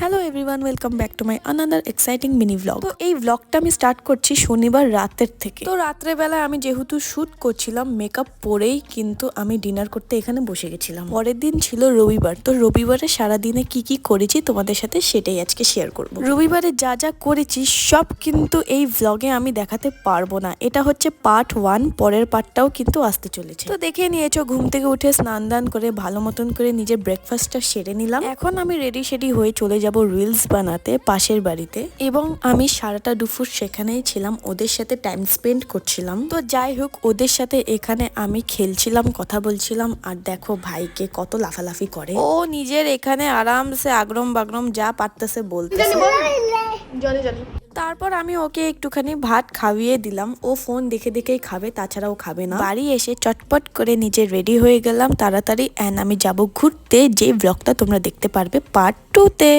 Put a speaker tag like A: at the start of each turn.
A: Hello everyone, welcome back to my another exciting mini vlog. তো এই ভ্লগটা আমি start করছি শনিবার রাতের থেকে। তো রাত্রেবেলা আমি যেহেতু শুট করছিলাম মেকআপ পরেই কিন্তু আমি ডিনার করতে এখানে বসে গেছিলাম। পরের দিন ছিল রবিবার। তো রবিবারে সারাদিনে কি কি করেছি তোমাদের সাথে সেটাই আজকে শেয়ার করব। রবিবারে যা যা করেছি সব কিন্তু এই ভ্লগে আমি দেখাতে পারবো না। এটা হচ্ছে পার্ট 1, পরের পার্টটাও কিন্তু আসতে চলেছে। তো দেখে নিয়েছো, ঘুম থেকে উঠে স্নান দান করে ভালো মতন করে নিজের ব্রেকফাস্টটা সেরে নিলাম। এখন আমি রেডি সেডি হয়ে চলে যাব রিলস বানাতে পাশের বাড়িতে, এবং আমি সারাটা দুপুর সেখানেই ছিলাম, ওদের সাথে টাইম স্পেন্ড করছিলাম। তো যাই হোক, ওদের সাথে এখানে আমি খেলছিলাম, কথা বলছিলাম, আর দেখো ভাইকে কত লাফালাফি করে। ও নিজের এখানে আরামসে আগরম বাগরম যা পারতেছে বলতেছে। তারপর আমি ওকে একটুখানি ভাত খাইয়ে দিলাম। ও ফোন দেখে দেখেই খাবে, তাছাড়া ও খাবে না। বাড়ি এসে চটপট করে নিজে রেডি হয়ে গেলাম তাড়াতাড়ি, অ্যান্ড আমি যাব ঘুরতে, যে ব্লগটা তোমরা দেখতে পারবে পার্ট 2 তে।